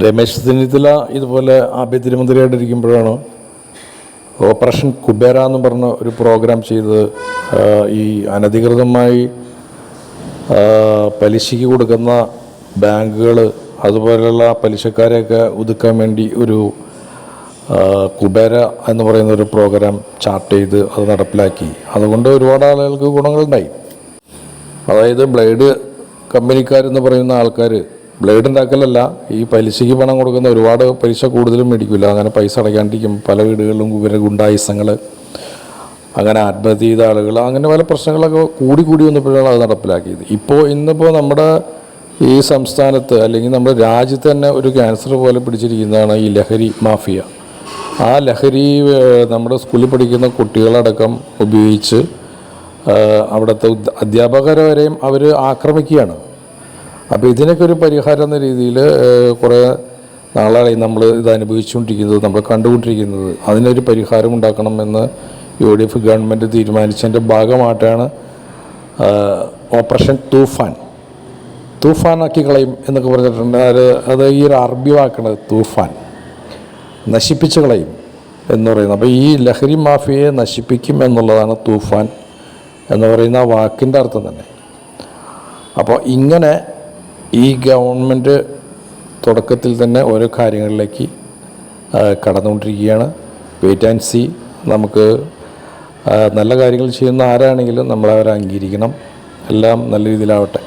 രമേശ് ചെന്നിത്തല ഇതുപോലെ ആഭ്യന്തരമന്ത്രിയായിട്ടിരിക്കുമ്പോഴാണ് ഓപ്പറേഷൻ കുബേര എന്ന് പറഞ്ഞ ഒരു പ്രോഗ്രാം ചെയ്തത്. ഈ അനധികൃതമായി പലിശയ്ക്ക് കൊടുക്കുന്ന ബാങ്കുകൾ അതുപോലെയുള്ള പലിശക്കാരെയൊക്കെ ഒതുക്കാൻ വേണ്ടി ഒരു കുബേര എന്ന് പറയുന്ന ഒരു പ്രോഗ്രാം ചാർട്ട് ചെയ്ത് അത് നടപ്പിലാക്കി. അതുകൊണ്ട് ഒരുപാട് ആളുകൾക്ക് ഗുണങ്ങളുണ്ടായി. അതായത് ബ്ലേഡ് കമ്പനിക്കാരെന്ന് പറയുന്ന ആൾക്കാർ ബ്ലേഡ് ഉണ്ടാക്കലല്ല, ഈ പലിശയ്ക്ക് പണം കൊടുക്കുന്ന ഒരുപാട് പലിശ കൂടുതലും മേടിക്കില്ല. അങ്ങനെ പൈസ അടയ്ക്കാണ്ടിരിക്കും. പല വീടുകളിലും ഇവരെ ഗുണ്ടായുസങ്ങൾ, അങ്ങനെ ആത്മഹത്യ ചെയ്ത ആളുകൾ, അങ്ങനെ പല പ്രശ്നങ്ങളൊക്കെ കൂടി വന്നപ്പോഴാണ് അത് നടപ്പിലാക്കിയത്. ഇന്നിപ്പോൾ നമ്മുടെ ഈ സംസ്ഥാനത്ത് അല്ലെങ്കിൽ നമ്മുടെ രാജ്യത്ത് തന്നെ ഒരു ക്യാൻസർ പോലെ പിടിച്ചിരിക്കുന്നതാണ് ഈ ലഹരി മാഫിയ. ആ ലഹരി നമ്മുടെ സ്കൂളിൽ പഠിക്കുന്ന കുട്ടികളടക്കം ഉപയോഗിച്ച് അവിടുത്തെ അധ്യാപകരെ വരെയും അവർ ആക്രമിക്കുകയാണ്. അപ്പോൾ ഇതിനൊക്കെ ഒരു പരിഹാരം എന്ന രീതിയിൽ കുറേ നാളായി നമ്മൾ ഇത് അനുഭവിച്ചുകൊണ്ടിരിക്കുന്നത്, നമ്മൾ കണ്ടുകൊണ്ടിരിക്കുന്നത്. അതിനൊരു പരിഹാരം ഉണ്ടാക്കണമെന്ന് UDF ഗവൺമെൻറ് തീരുമാനിച്ചതിൻ്റെ ഭാഗമായിട്ടാണ് ഓപ്പറേഷൻ തൂഫാനാക്കി കളയും എന്നൊക്കെ പറഞ്ഞിട്ടുണ്ട്. അത് ഈ ഒരു അറബി വാക്കാണ് തൂഫാൻ, നശിപ്പിച്ച് കളയും എന്ന് പറയുന്നത്. അപ്പോൾ ഈ ലഹരി മാഫിയയെ നശിപ്പിക്കും എന്നുള്ളതാണ് തൂഫാൻ എന്ന് പറയുന്ന ആ വാക്കിൻ്റെ അർത്ഥം തന്നെ. അപ്പോൾ ഇങ്ങനെ ഈ ഗവൺമെൻറ് തുടക്കത്തിൽ തന്നെ ഓരോ കാര്യങ്ങളിലേക്ക് കടന്നുകൊണ്ടിരിക്കുകയാണ്. Wait and see. നമുക്ക് നല്ല കാര്യങ്ങൾ ചെയ്യുന്ന ആരാണെങ്കിലും നമ്മളവരെ അംഗീകരിക്കണം. എല്ലാം നല്ല രീതിയിലാവട്ടെ.